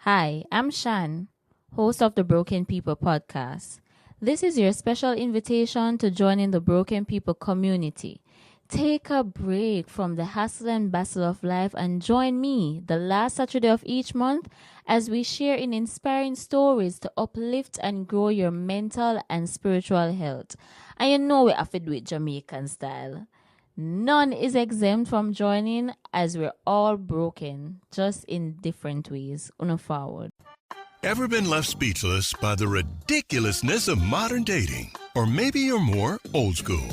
Hi, I'm Shan, host of the Broken People podcast. This is your special invitation to join in the Broken People community. Take a break from the hustle and bustle of life and join me the last Saturday of each month as we share in inspiring stories to uplift and grow your mental and spiritual health. And you know we have to do it Jamaican style. None is exempt from joining as we're all broken, just in different ways. Una forward. Ever been left speechless by the ridiculousness of modern dating? Or maybe you're more old school.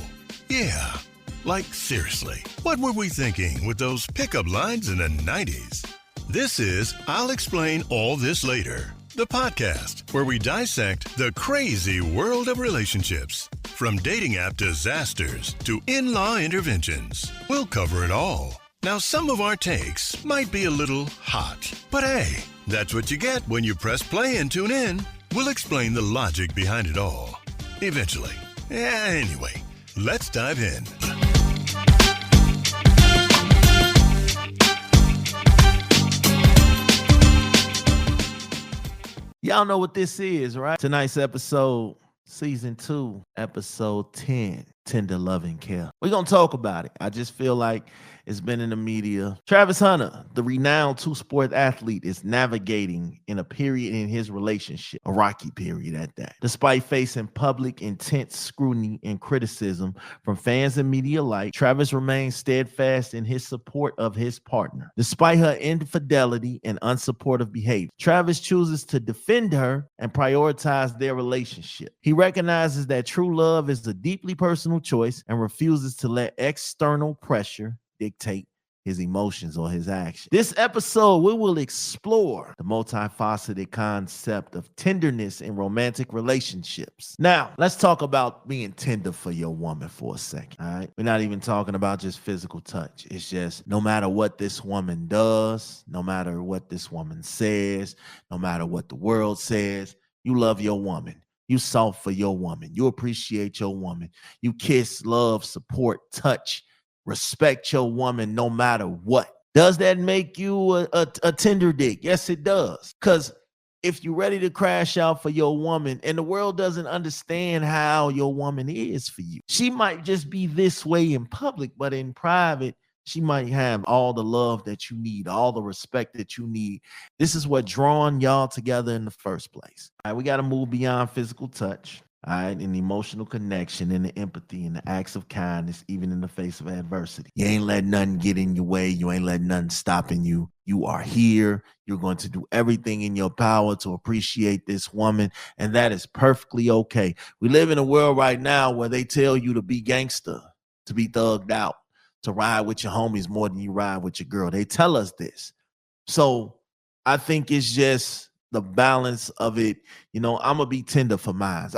Yeah, like seriously, what were we thinking with those pickup lines in the 90s? This is I'll Explain All This Later, the podcast where we dissect the crazy world of relationships. From dating app disasters to in-law interventions, we'll cover it all. Now, some of our takes might be a little hot, but hey, that's what you get when you press play and tune in. We'll explain the logic behind it all. Eventually. Anyway, let's dive in. Y'all know what this is, right? Tonight's episode, season 2, episode 10, Tender Loving Care. We're going to talk about it. I just feel like it's been in the media. Travis Hunter, the renowned two-sport athlete, is navigating in a period in his relationship, a rocky period at that. Despite facing public intense scrutiny and criticism from fans and media alike, Travis remains steadfast in his support of his partner. Despite her infidelity and unsupportive behavior, Travis chooses to defend her and prioritize their relationship. He recognizes that true love is a deeply personal choice and refuses to let external pressure dictate his emotions or his actions. This episode, we will explore the multifaceted concept of tenderness in romantic relationships. Now, let's talk about being tender for your woman for a second, all right? We're not even talking about just physical touch. It's just no matter what this woman does, no matter what this woman says, no matter what the world says, you love your woman. You soft for your woman. You appreciate your woman. You kiss, love, support, touch, respect your woman no matter what. Does that make you a tender dick? Yes, it does. Because if you're ready to crash out for your woman and the world doesn't understand how your woman is for you, she might just be this way in public, but in private, she might have all the love that you need, all the respect that you need. This is what drawn y'all together in the first place. All right, we got to move beyond physical touch. All right, and the emotional connection and the empathy and the acts of kindness, even in the face of adversity. You ain't let nothing get in your way. You ain't let nothing stopping you. You are here. You're going to do everything in your power to appreciate this woman, and that is perfectly okay. We live in a world right now where they tell you to be gangster, to be thugged out, to ride with your homies more than you ride with your girl. They tell us this. So I think it's just the balance of it. You know, I'm gonna be tender for mine.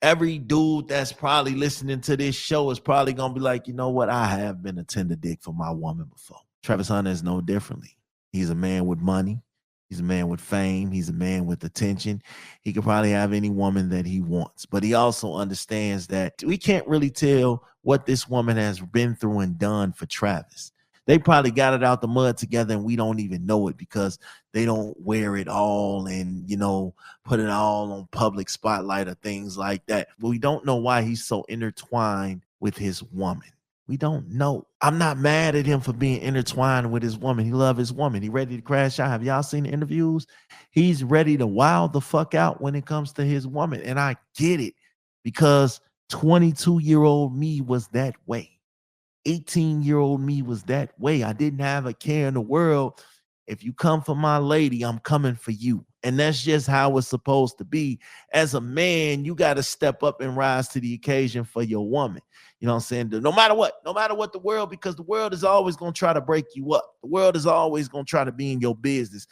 Every dude that's probably listening to this show is probably gonna be like, you know what? I have been a tender dick for my woman before. Travis Hunter is no differently. He's a man with money. He's a man with fame. He's a man with attention. He could probably have any woman that he wants, but he also understands that we can't really tell what this woman has been through and done for Travis. They probably got it out the mud together and we don't even know it because they don't wear it all and, you know, put it all on public spotlight or things like that. But we don't know why he's so intertwined with his woman. We don't know. I'm not mad at him for being intertwined with his woman. He loves his woman. He ready to crash out. Have y'all seen the interviews? He's ready to wild the fuck out when it comes to his woman. And I get it because 22-year-old me was that way. 18-year-old me was that way. I didn't have a care in the world. If you come for my lady, I'm coming for you. And that's just how it's supposed to be. As a man, you got to step up and rise to the occasion for your woman. You know what I'm saying? No matter what the world, because the world is always going to try to break you up. The world is always going to try to be in your business.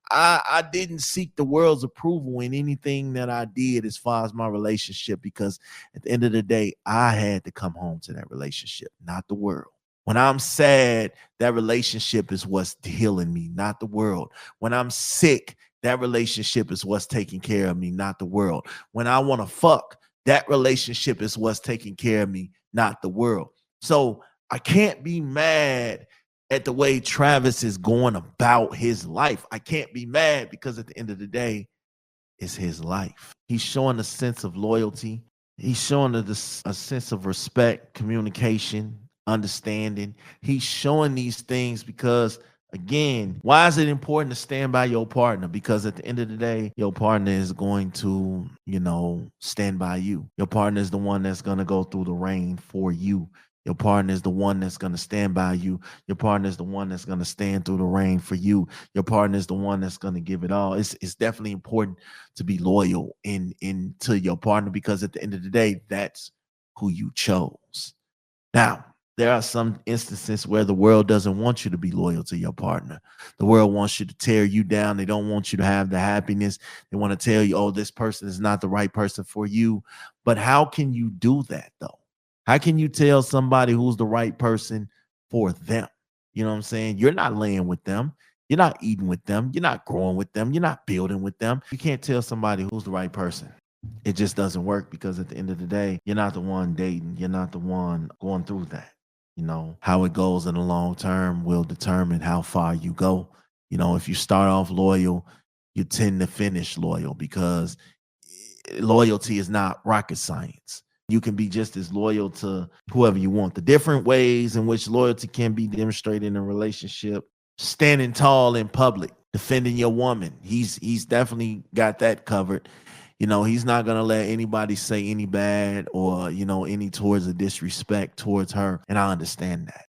I didn't seek the world's approval in anything that I did as far as my relationship, because at the end of the day, I had to come home to that relationship, not the world. When I'm sad, that relationship is what's healing me, not the world. When I'm sick, that relationship is what's taking care of me, not the world. When I want to fuck, that relationship is what's taking care of me, not the world. So I can't be mad at the way Travis is going about his life. I can't be mad because at the end of the day, it's his life. He's showing a sense of loyalty. He's showing a sense of respect, communication, understanding. He's showing these things because, again, why is it important to stand by your partner? Because at the end of the day, your partner is going to, stand by you. Your partner is the one that's going to go through the rain for you. Your partner is the one that's going to stand by you. Your partner is the one that's going to stand through the rain for you. Your partner is the one that's going to give it all. It's definitely important to be loyal to your partner because at the end of the day, that's who you chose. Now, there are some instances where the world doesn't want you to be loyal to your partner. The world wants you to tear you down. They don't want you to have the happiness. They want to tell you, oh, this person is not the right person for you. But how can you do that, though? How can you tell somebody who's the right person for them? You know what I'm saying? You're not laying with them. You're not eating with them. You're not growing with them. You're not building with them. You can't tell somebody who's the right person. It just doesn't work because at the end of the day, you're not the one dating. You're not the one going through that. How it goes in the long term will determine how far you go. If you start off loyal, you tend to finish loyal because loyalty is not rocket science. You can be just as loyal to whoever you want. The different ways in which loyalty can be demonstrated in a relationship: standing tall in public, defending your woman. He's definitely got that covered. He's not gonna let anybody say any bad or any towards a disrespect towards her. And I understand that.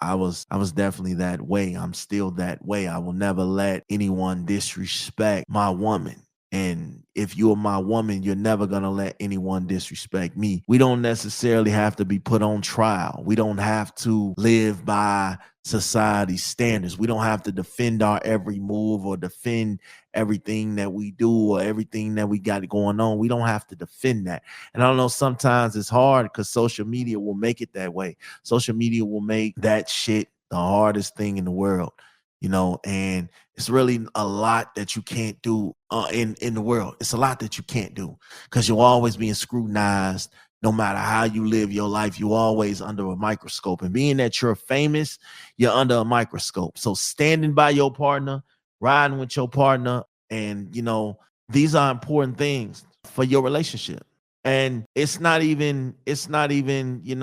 I was definitely that way. I'm still that way. I will never let anyone disrespect my woman. And if you're my woman, you're never going to let anyone disrespect me. We don't necessarily have to be put on trial. We don't have to live by society's standards. We don't have to defend our every move or defend everything that we do or everything that we got going on. We don't have to defend that. And I don't know, sometimes it's hard because social media will make it that way. Social media will make that shit the hardest thing in the world. And it's really a lot that you can't do in the world. It's a lot that you can't do because you're always being scrutinized. No matter how you live your life, you're always under a microscope. And being that you're famous, you're under a microscope. So standing by your partner, riding with your partner, and these are important things for your relationship. And it's not even the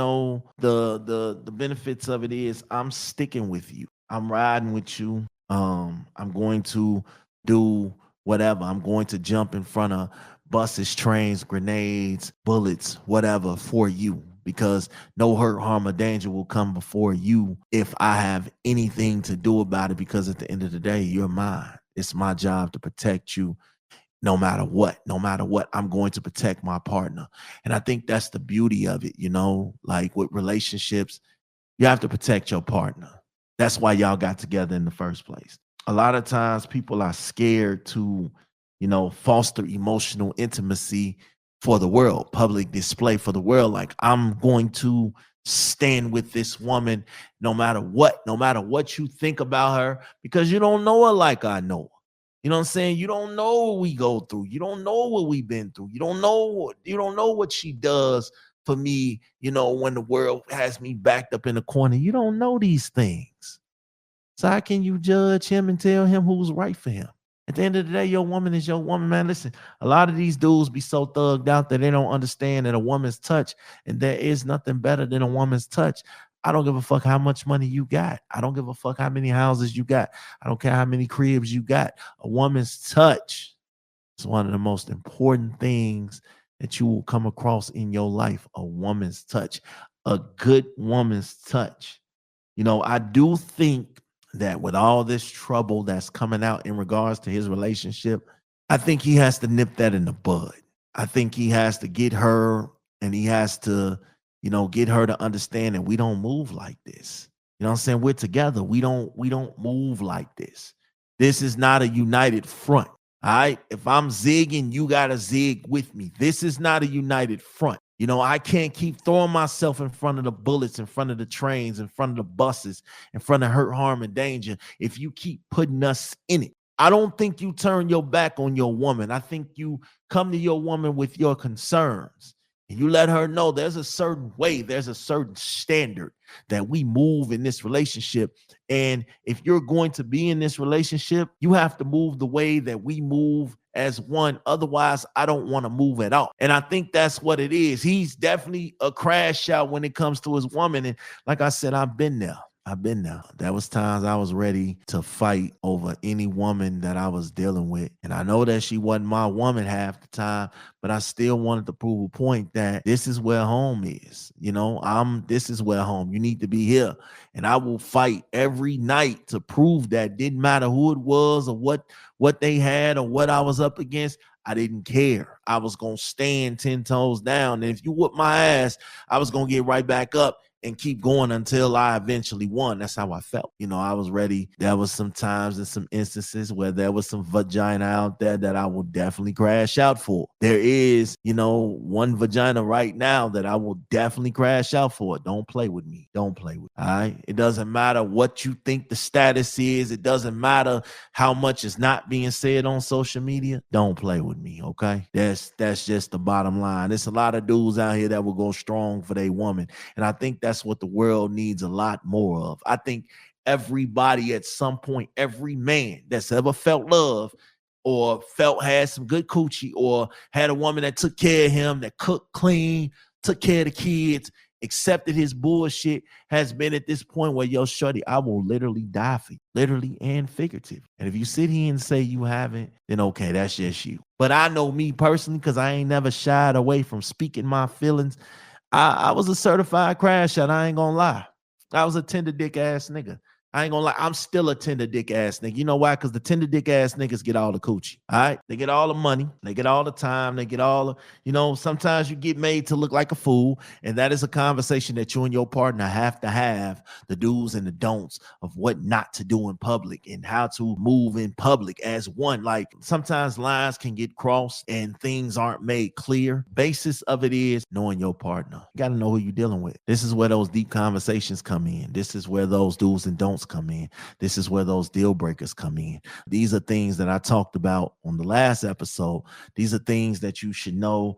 benefits of it is I'm sticking with you. I'm riding with you. I'm going to do whatever. I'm going to jump in front of buses, trains, grenades, bullets, whatever for you, because no hurt, harm, or danger will come before you if I have anything to do about it, because at the end of the day, you're mine. It's my job to protect you no matter what. No matter what, I'm going to protect my partner. And I think that's the beauty of it, like with relationships, you have to protect your partner. That's why y'all got together in the first place. A lot of times people are scared to, foster emotional intimacy for the world, public display for the world. Like, I'm going to stand with this woman no matter what you think about her, because you don't know her like I know her. You know what I'm saying? You don't know what we go through. You don't know what we've been through. You don't know what she does for me, when the world has me backed up in a corner. You don't know these things. So how can you judge him and tell him who's right for him? At the end of the day, your woman is your woman, man. Listen, a lot of these dudes be so thugged out that they don't understand that a woman's touch, and there is nothing better than a woman's touch. I don't give a fuck how much money you got. I don't give a fuck how many houses you got. I don't care how many cribs you got. A woman's touch is one of the most important things that you will come across in your life. A woman's touch, a good woman's touch. I do think that with all this trouble that's coming out in regards to his relationship, I think he has to nip that in the bud. I think he has to get her, and he has to, get her to understand that we don't move like this. You know what I'm saying? We're together. We don't move like this. This is not a united front. All right. If I'm zigging, you got to zig with me. This is not a united front. I can't keep throwing myself in front of the bullets, in front of the trains, in front of the buses, in front of hurt, harm, and danger if you keep putting us in it. I don't think you turn your back on your woman. I think you come to your woman with your concerns. And you let her know there's a certain way, there's a certain standard that we move in this relationship. And if you're going to be in this relationship, you have to move the way that we move as one. Otherwise, I don't want to move at all. And I think that's what it is. He's definitely a crash out when it comes to his woman. And like I said, I've been there. I've been there. There was times I was ready to fight over any woman that I was dealing with. And I know that she wasn't my woman half the time, but I still wanted to prove a point that this is where home is. This is where home. You need to be here. And I will fight every night to prove that. Didn't matter who it was or what they had or what I was up against. I didn't care. I was going to stand 10 toes down. And if you whoop my ass, I was going to get right back up and keep going until I eventually won. That's how I felt. I was ready. There was some times and some instances where there was some vagina out there that I will definitely crash out for. There is, one vagina right now that I will definitely crash out for. Don't play with me. Don't play with me. All right. It doesn't matter what you think the status is. It doesn't matter how much is not being said on social media. Don't play with me. Okay. That's just the bottom line. There's a lot of dudes out here that will go strong for their woman. And I think that's what the world needs a lot more of. I think everybody at some point, every man that's ever felt love or had some good coochie or had a woman that took care of him, that cooked clean, took care of the kids, accepted his bullshit, has been at this point where, yo, shorty, I will literally die for you, literally and figuratively. And if you sit here and say you haven't, then okay, that's just you. But I know me personally, because I ain't never shied away from speaking my feelings. I was a certified crash out. I ain't gonna lie. I was a tender dick ass nigga. I ain't gonna lie. I'm still a tender dick ass nigga. You know why? Because the tender dick ass niggas get all the coochie. All right. They get all the money. They get all the time. They get all the, sometimes you get made to look like a fool. And that is a conversation that you and your partner have to have, the do's and the don'ts of what not to do in public and how to move in public as one. Like sometimes lines can get crossed and things aren't made clear. Basis of it is knowing your partner. You got to know who you're dealing with. This is where those deep conversations come in. This is where those do's and don'ts come in. This is where those deal breakers come in. These are things that I talked about on the last episode. These are things that you should know,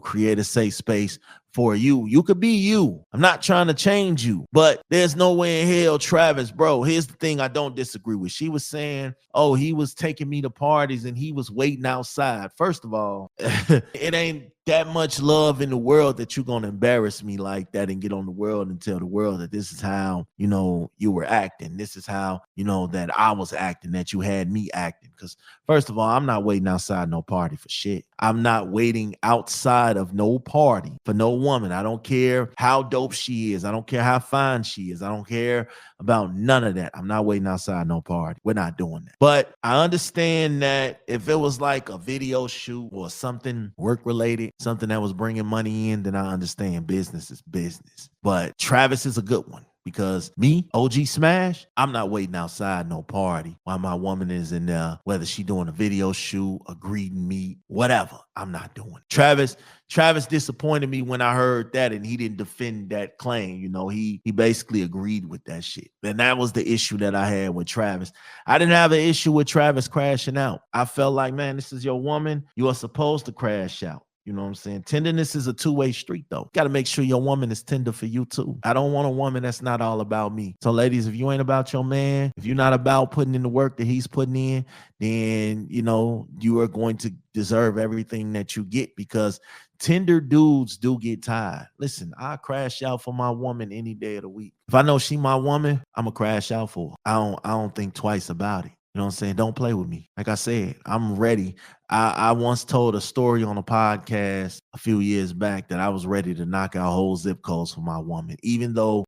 create a safe space for you. You could be you. I'm not trying to change you, but there's no way in hell, Travis, bro. Here's the thing I don't disagree with. She was saying, oh, he was taking me to parties and he was waiting outside. First of all, it ain't that much love in the world that you're going to embarrass me like that and get on the world and tell the world that this is how, you were acting. This is how, that I was acting, that you had me acting. Because first of all, I'm not waiting outside no party for shit. I'm not waiting outside of no party for no woman. I don't care how dope she is. I don't care how fine she is. I don't care about none of that. I'm not waiting outside no party. We're not doing that. But I understand that if it was like a video shoot or something work related, something that was bringing money in, then I understand business is business. But Travis is a good one. Because me, OG Smash, I'm not waiting outside no party while my woman is in there, whether she doing a video shoot, a greeting meet, whatever. I'm not doing it. Travis disappointed me when I heard that, and he didn't defend that claim. He basically agreed with that shit. And that was the issue that I had with Travis. I didn't have an issue with Travis crashing out. I felt like, man, this is your woman. You are supposed to crash out. You know what I'm saying? Tenderness is a two-way street, though. Got to make sure your woman is tender for you, too. I don't want a woman that's not all about me. So, ladies, if you ain't about your man, if you're not about putting in the work that he's putting in, then, you are going to deserve everything that you get, because tender dudes do get tired. Listen, I crash out for my woman any day of the week. If I know she my woman, I'm going to crash out for her. I don't think twice about it. You know what I'm saying? Don't play with me. Like I said, I'm ready. I once told a story on a podcast a few years back that I was ready to knock out whole zip codes for my woman. Even though,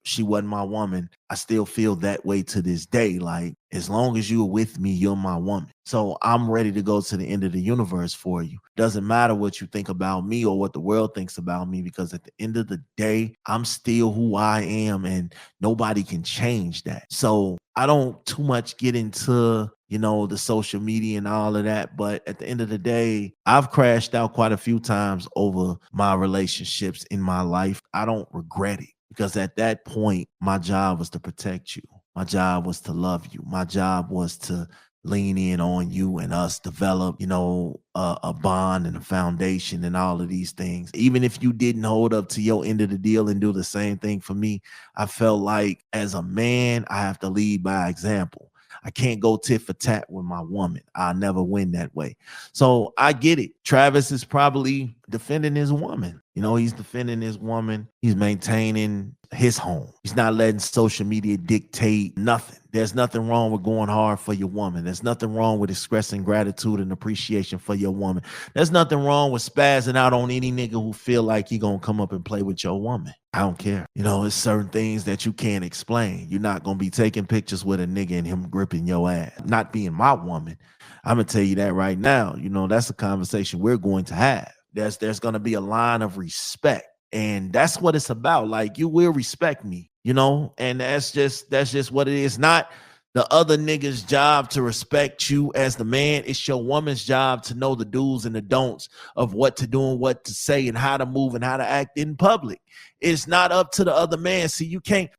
she wasn't my woman, I still feel that way to this day. Like, as long as you're with me, you're my woman. So I'm ready to go to the end of the universe for you. Doesn't matter what you think about me or what the world thinks about me, because at the end of the day, I'm still who I am and nobody can change that. So I don't too much get into, the social media and all of that. But at the end of the day, I've crashed out quite a few times over my relationships in my life. I don't regret it, because at that point, my job was to protect you. My job was to love you. My job was to lean in on you and us develop, a bond and a foundation and all of these things. Even if you didn't hold up to your end of the deal and do the same thing for me, I felt like as a man, I have to lead by example. I can't go tit for tat with my woman. I'll never win that way. So I get it. Travis is probably defending his woman. He's defending his woman. He's maintaining his home. He's not letting social media dictate nothing. There's nothing wrong with going hard for your woman. There's nothing wrong with expressing gratitude and appreciation for your woman. There's nothing wrong with spazzing out on any nigga who feel like he gonna come up and play with your woman. I don't care. It's certain things that you can't explain. You're not gonna be taking pictures with a nigga and him gripping your ass. Not being my woman. I'm gonna tell you that right now. That's a conversation we're going to have. There's gonna be a line of respect. And that's what it's about. Like, you will respect me, and that's just what it is. Not the other nigga's job to respect you as the man. It's your woman's job to know the do's and the don'ts of what to do and what to say and how to move and how to act in public. It's not up to the other man. See, you can't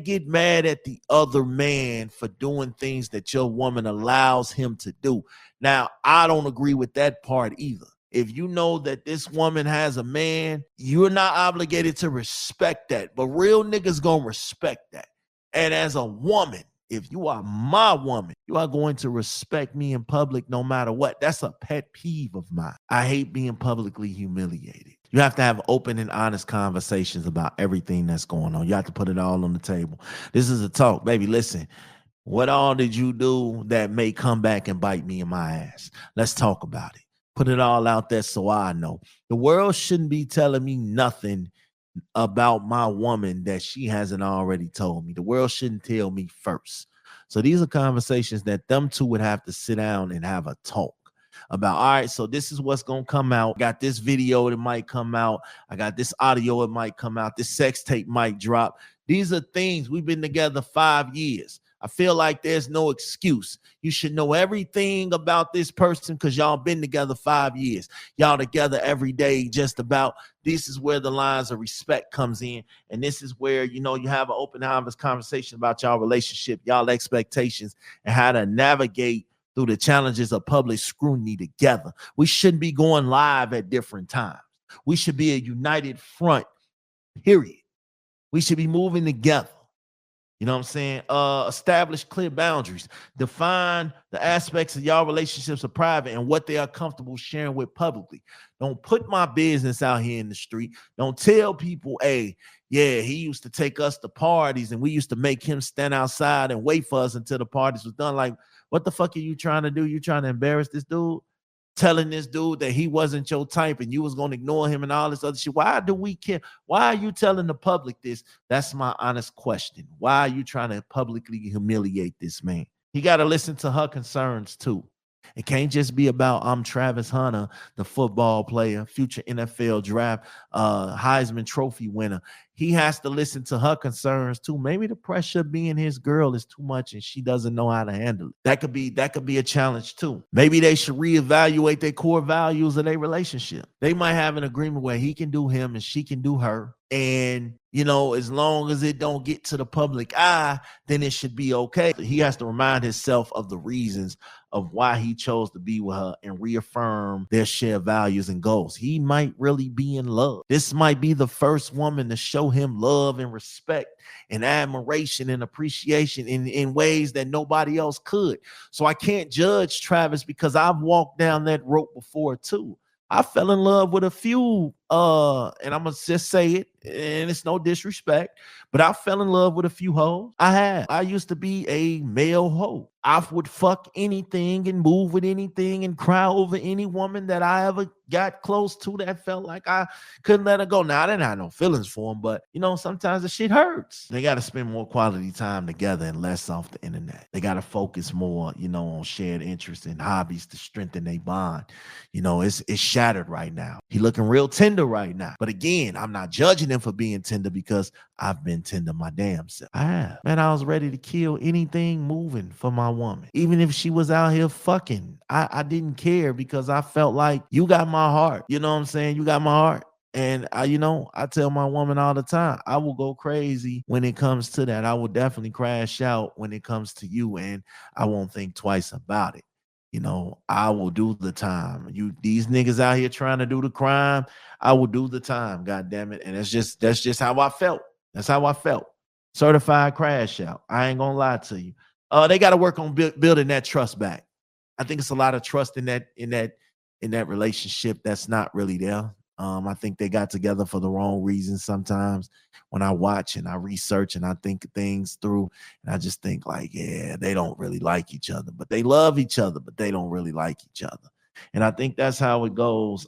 get mad at the other man for doing things that your woman allows him to do. Now, I don't agree with that part either. If you know that this woman has a man, you're not obligated to respect that. But real niggas gonna respect that. And as a woman, if you are my woman, you are going to respect me in public no matter what. That's a pet peeve of mine. I hate being publicly humiliated. You have to have open and honest conversations about everything that's going on. You have to put it all on the table. This is a talk, baby. Listen, what all did you do that may come back and bite me in my ass? Let's talk about it. Put it all out there so I know. The world shouldn't be telling me nothing about my woman that she hasn't already told me. The world shouldn't tell me first. So these are conversations that them two would have to sit down and have a talk about. All right, so this is what's going to come out. Got this video that might come out. I got this audio that might come out. This sex tape might drop. These are things. We've been together 5 years. I feel like there's no excuse. You should know everything about this person because y'all been together 5 years. Y'all together every day, just about. This is where the lines of respect comes in. And this is where, you have an open, honest conversation about y'all relationship, y'all expectations, and how to navigate through the challenges of public scrutiny together. We shouldn't be going live at different times. We should be a united front, period. We should be moving together. You know what I'm saying? Establish clear boundaries. Define the aspects of y'all relationships are private and what they are comfortable sharing with publicly. Don't put my business out here in the street. Don't tell people, hey, yeah, he used to take us to parties and we used to make him stand outside and wait for us until the parties was done. Like, what the fuck are you trying to do? You trying to embarrass this dude? Telling this dude that he wasn't your type and you was going to ignore him and all this other shit. Why do we care? Why are you telling the public this? That's my honest question. Why are you trying to publicly humiliate this man? He got to listen to her concerns too. It can't just be about I'm Travis Hunter, the football player, future NFL draft, Heisman Trophy winner. He has to listen to her concerns too. Maybe the pressure of being his girl is too much and she doesn't know how to handle it. That could be a challenge too. Maybe they should reevaluate their core values of their relationship. They might have an agreement where he can do him and she can do her. And, as long as it don't get to the public eye, then it should be okay. He has to remind himself of the reasons of why he chose to be with her and reaffirm their shared values and goals. He might really be in love. This might be the first woman to show him love and respect and admiration and appreciation in ways that nobody else could. So I can't judge Travis because I've walked down that road before too. I fell in love with a few, and I'm going to just say it, and it's no disrespect, but I fell in love with a few hoes. I have. I used to be a male hoe. I would fuck anything and move with anything and cry over any woman that I ever got close to that felt like I couldn't let her go. Now, I didn't have no feelings for them, but, sometimes the shit hurts. They got to spend more quality time together and less off the internet. They got to focus more, on shared interests and hobbies to strengthen their bond. It's shattered right now. He looking real tender right now. But again, I'm not judging him for being tender because I've been tender my damn self. I have. Man, I was ready to kill anything moving for my woman. Even if she was out here fucking, I didn't care because I felt like you got my heart. You know what I'm saying? You got my heart. And I tell my woman all the time, I will go crazy when it comes to that. I will definitely crash out when it comes to you, and I won't think twice about it. I will do the time. These niggas out here trying to do the crime, I will do the time, god damn it. And that's just how I felt. That's how I felt. Certified crash out. I ain't gonna lie to you. They got to work on building that trust back. I think it's a lot of trust in that relationship that's not really there. I think they got together for the wrong reasons sometimes. When I watch and I research and I think things through, and I just think like, yeah, they don't really like each other, but they love each other, but they don't really like each other. And I think that's how it goes.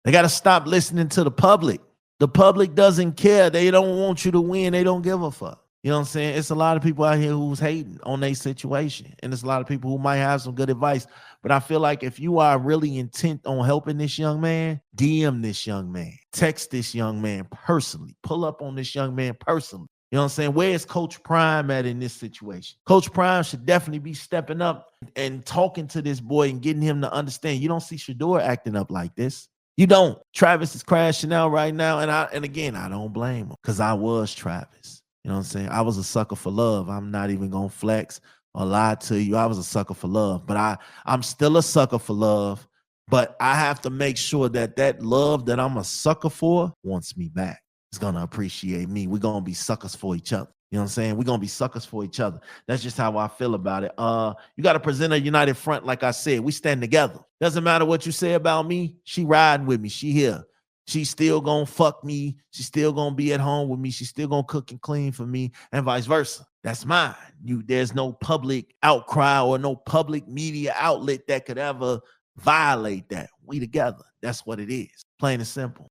They got to stop listening to the public. The public doesn't care. They don't want you to win. They don't give a fuck. You know what I'm saying? It's a lot of people out here who's hating on their situation. And there's a lot of people who might have some good advice. But I feel like if you are really intent on helping this young man, DM this young man, text this young man personally, pull up on this young man personally. You know what I'm saying? Where is Coach Prime at in this situation? Coach Prime should definitely be stepping up and talking to this boy and getting him to understand. You don't see Shador acting up like this. You don't. Travis is crashing out right now. And again, I don't blame him because I was Travis. You know what I'm saying? I was a sucker for love. I'm not even going to flex or lie to you. I was a sucker for love, but I'm still a sucker for love. But I have to make sure that love that I'm a sucker for wants me back. It's going to appreciate me. We're going to be suckers for each other. You know what I'm saying? We're going to be suckers for each other. That's just how I feel about it. You got to present a united front. Like I said, we stand together. Doesn't matter what you say about me. She riding with me. She here. She's still gonna fuck me. She's still gonna be at home with me. She's still gonna cook and clean for me, and vice versa. That's mine. There's no public outcry or no public media outlet that could ever violate that. We together. That's what it is. Plain and simple.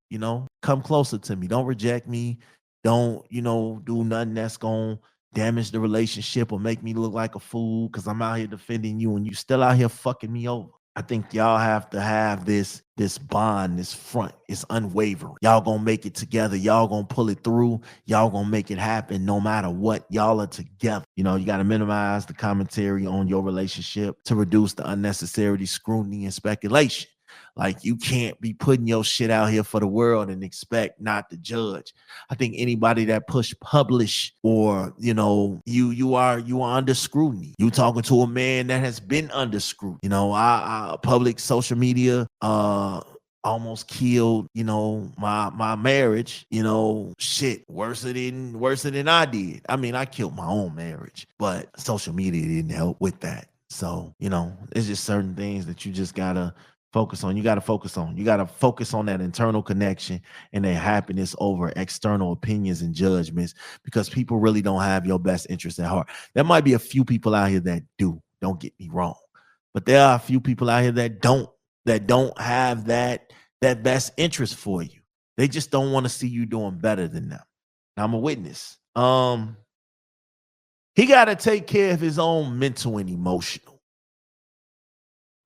Come closer to me. Don't reject me. Don't do nothing that's gonna damage the relationship or make me look like a fool because I'm out here defending you and you still out here fucking me over. I think y'all have to have this bond, this front. It's unwavering. Y'all gonna make it together. Y'all gonna pull it through. Y'all gonna make it happen no matter what. Y'all are together. You got to minimize the commentary on your relationship to reduce the unnecessary scrutiny and speculation. Like, you can't be putting your shit out here for the world and expect not to judge. I think anybody that publish or, you are under scrutiny. You talking to a man that has been under scrutiny. Public social media almost killed, my marriage, shit worse than I did. I mean, I killed my own marriage, but social media didn't help with that. So, it's just certain things that you just gotta focus on. You got to focus on. You got to focus on that internal connection and that happiness over external opinions and judgments, because people really don't have your best interest at heart. There might be a few people out here that do. Don't get me wrong, but there are a few people out here that don't have that best interest for you. They just don't want to see you doing better than them. Now, I'm a witness. He got to take care of his own mental and emotional.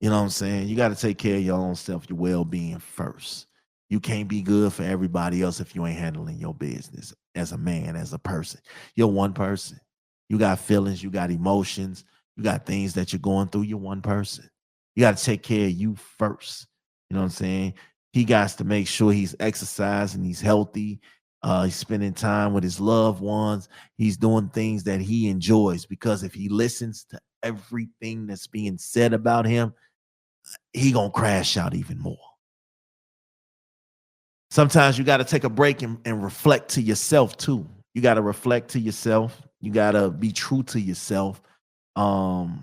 You know what I'm saying? You got to take care of your own self, your well-being first. You can't be good for everybody else if you ain't handling your business as a man, as a person. You're one person. You got feelings, you got emotions, you got things that you're going through. You're one person. You got to take care of you first. You know what I'm saying? He got to make sure he's exercising, he's healthy, he's spending time with his loved ones, he's doing things that he enjoys, because if he listens to everything that's being said about him, he gonna crash out even more. Sometimes you got to take a break and reflect to yourself too. You got to reflect to yourself. You got to be true to yourself. You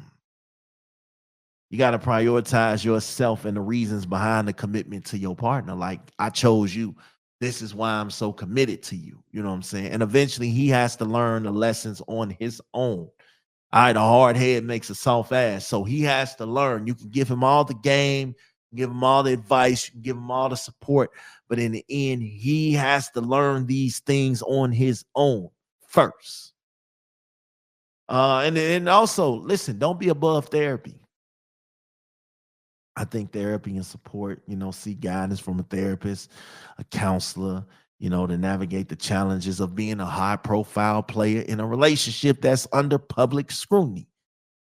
got to prioritize yourself and the reasons behind the commitment to your partner. Like, I chose you. This is why I'm so committed to you. You know what I'm saying? And eventually he has to learn the lessons on his own. All right, a hard head makes a soft ass. So he has to learn. You can give him all the game, give him all the advice, you can give him all the support, but in the end, he has to learn these things on his own first. And also, listen, don't be above therapy. I think therapy and support, seek guidance from a therapist, a counselor, to navigate the challenges of being a high-profile player in a relationship that's under public scrutiny.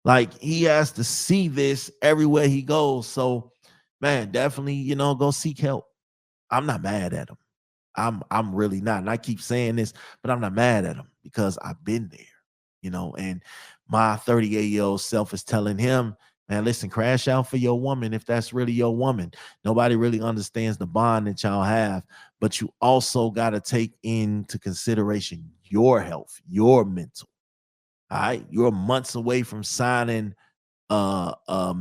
Like, he has to see this everywhere he goes. So, man, definitely, go seek help. I'm not mad at him. I'm really not. And I keep saying this, but I'm not mad at him because I've been there, and my 38-year-old self is telling him, man, listen, crash out for your woman if that's really your woman. Nobody really understands the bond that y'all have, but you also got to take into consideration your health, your mental. All right. You're months away from signing a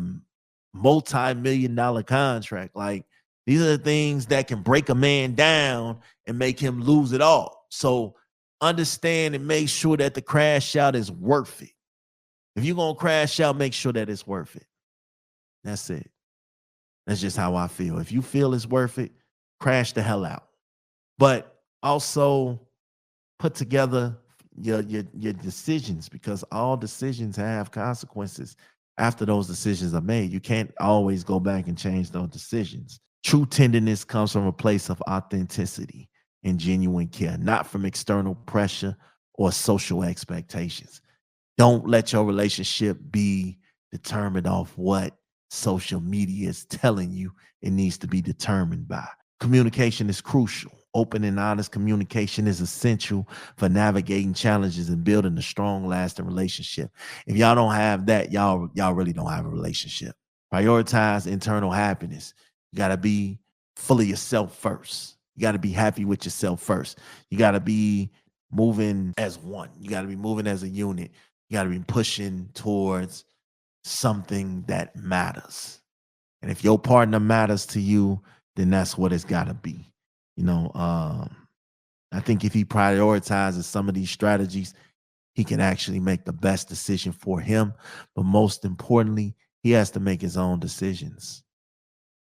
multi-million dollar contract. Like, these are the things that can break a man down and make him lose it all. So understand and make sure that the crash out is worth it. If you're going to crash out, make sure that it's worth it. That's it. That's just how I feel. If you feel it's worth it, crash the hell out. But also put together your decisions, because all decisions have consequences after those decisions are made. You can't always go back and change those decisions. True tenderness comes from a place of authenticity and genuine care, not from external pressure or social expectations. Don't let your relationship be determined off what social media is telling you it needs to be determined by. Communication is crucial. Open and honest communication is essential for navigating challenges and building a strong, lasting relationship. If y'all don't have that, y'all really don't have a relationship. Prioritize internal happiness. You got to be full of yourself first. You got to be happy with yourself first. You got to be moving as one. You got to be moving as a unit. You got to be pushing towards something that matters. And if your partner matters to you, then that's what it's got to be. I think if he prioritizes some of these strategies, he can actually make the best decision for him. But most importantly, he has to make his own decisions.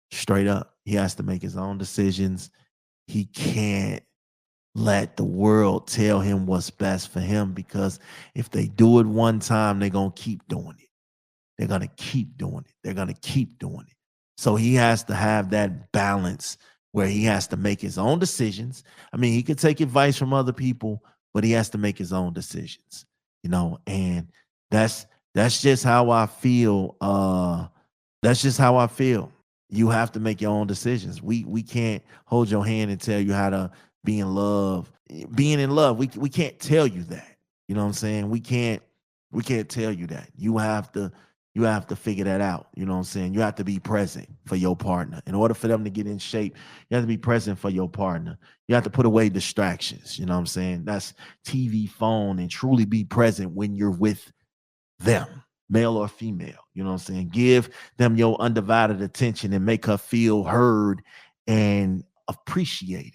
Straight up, he has to make his own decisions. He can't let the world tell him what's best for him, because if they do it one time, they're going to keep doing it. They're going to keep doing it. They're going to keep doing it. So he has to have that balance where he has to make his own decisions. I mean, he could take advice from other people, but he has to make his own decisions, and that's just how I feel. That's just how I feel. You have to make your own decisions. We can't hold your hand and tell you how to be in love. Being in love, we can't tell you that. You know what I'm saying? We can't tell you that. You have to figure that out. You know what I'm saying? You have to be present for your partner. In order for them to get in shape, you have to be present for your partner. You have to put away distractions. You know what I'm saying? That's TV, phone, and truly be present when you're with them, male or female. You know what I'm saying? Give them your undivided attention and make her feel heard and appreciated.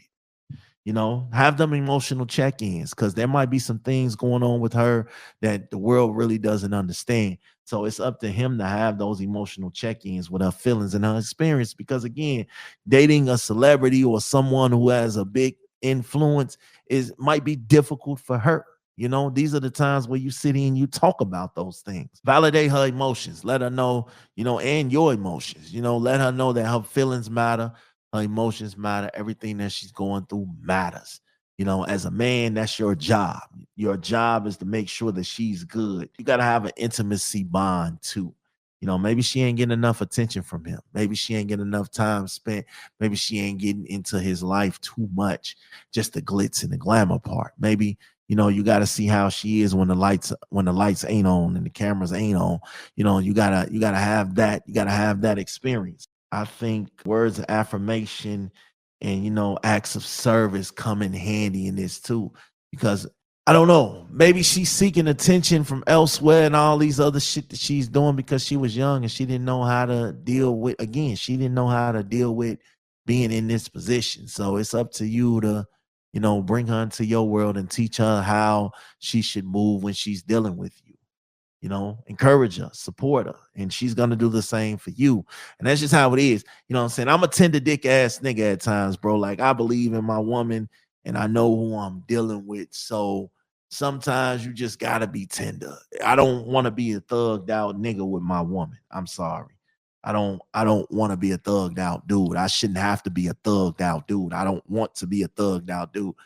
Have them emotional check-ins, because there might be some things going on with her that the world really doesn't understand. So it's up to him to have those emotional check-ins with her feelings and her experience, because again, dating a celebrity or someone who has a big influence might be difficult for her. These are the times where you sit in and you talk about those things. Validate her emotions. Let her know, and your emotions. Let her know that her feelings matter, her emotions matter. Everything that she's going through matters. As a man, that's your job. Your job is to make sure that she's good. You got to have an intimacy bond too. Maybe she ain't getting enough attention from him. Maybe she ain't getting enough time spent. Maybe she ain't getting into his life too much, just the glitz and the glamour part. Maybe, you got to see how she is when the lights ain't on and the cameras ain't on. You gotta have that. You gotta have that experience. I think words of affirmation and, acts of service come in handy in this too, because I don't know, maybe she's seeking attention from elsewhere and all these other shit that she's doing because she was young and she didn't know how to deal with, she didn't know how to deal with being in this position. So it's up to you to, bring her into your world and teach her how she should move when she's dealing with you. Encourage her, support her, and she's gonna do the same for you. And that's just how it is. You know what I'm saying? I'm a tender dick ass nigga at times, bro. Like, I believe in my woman and I know who I'm dealing with. So sometimes you just gotta be tender. I don't want to be a thugged out nigga with my woman. I'm sorry. I don't want to be a thugged out dude. I shouldn't have to be a thugged out dude. I don't want to be a thugged out dude.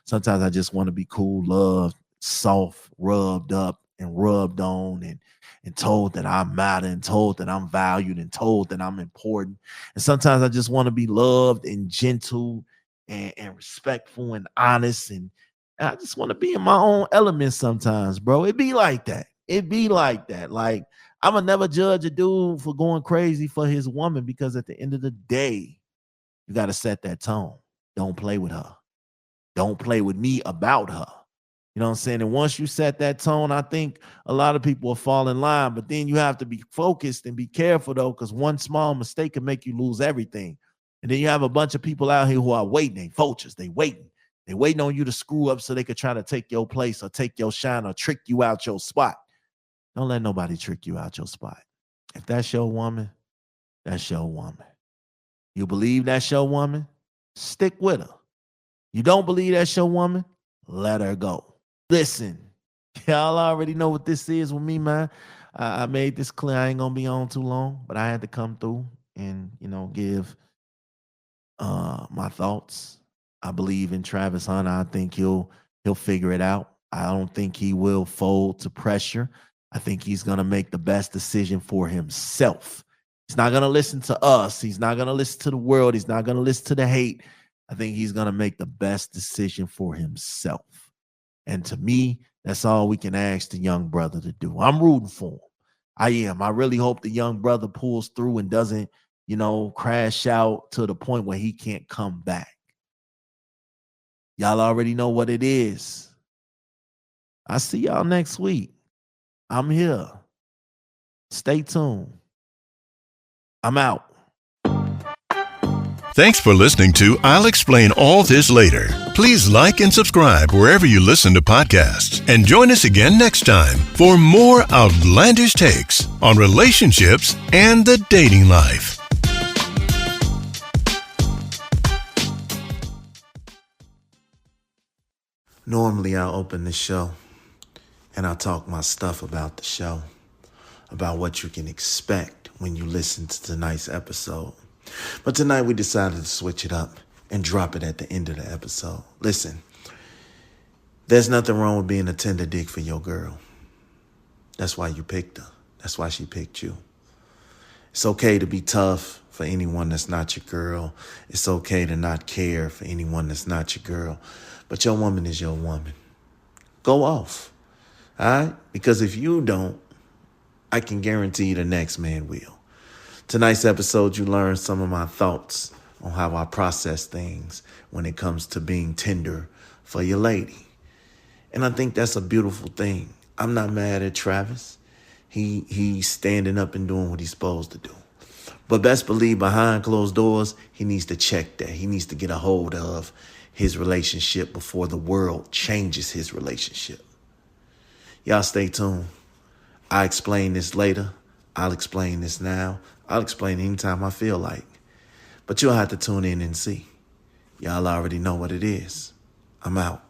Sometimes I just want to be cool, loved, soft, rubbed up, and rubbed on and told that I matter and told that I'm valued and told that I'm important. And sometimes I just want to be loved and gentle and respectful and honest. And I just want to be in my own element sometimes, bro. It be like that. It be like that. Like, I'm going to never judge a dude for going crazy for his woman, because at the end of the day, you got to set that tone. Don't play with her. Don't play with me about her. You know what I'm saying? And once you set that tone, I think a lot of people will fall in line. But then you have to be focused and be careful, though, because one small mistake can make you lose everything. And then you have a bunch of people out here who are waiting. They vultures. They waiting. They waiting on you to screw up so they could try to take your place or take your shine or trick you out your spot. Don't let nobody trick you out your spot. If that's your woman, that's your woman. You believe that's your woman? Stick with her. You don't believe that's your woman? Let her go. Listen, y'all already know what this is with me, man. I made this clear. I ain't gonna be on too long, but I had to come through and, give my thoughts. I believe in Travis Hunter. I think he'll figure it out. I don't think he will fold to pressure. I think he's gonna make the best decision for himself. He's not gonna listen to us. He's not gonna listen to the world. He's not gonna listen to the hate. I think he's gonna make the best decision for himself. And to me, that's all we can ask the young brother to do. I'm rooting for him. I am. I really hope the young brother pulls through and doesn't, crash out to the point where he can't come back. Y'all already know what it is. I see y'all next week. I'm here. Stay tuned. I'm out. Thanks for listening to I'll Explain All This Later. Please like and subscribe wherever you listen to podcasts. And join us again next time for more outlandish takes on relationships and the dating life. Normally, I'll open the show and I'll talk my stuff about the show, about what you can expect when you listen to tonight's episode. But tonight we decided to switch it up and drop it at the end of the episode. Listen, there's nothing wrong with being a tender dick for your girl. That's why you picked her. That's why she picked you. It's okay to be tough for anyone that's not your girl. It's okay to not care for anyone that's not your girl. But your woman is your woman. Go off. All right? Because if you don't, I can guarantee the next man will. Tonight's episode, you learned some of my thoughts on how I process things when it comes to being tender for your lady. And I think that's a beautiful thing. I'm not mad at Travis. He's standing up and doing what he's supposed to do. But best believe behind closed doors, he needs to check that. He needs to get a hold of his relationship before the world changes his relationship. Y'all stay tuned. I'll explain this later. I'll explain this now. I'll explain anytime I feel like. But you'll have to tune in and see. Y'all already know what it is. I'm out.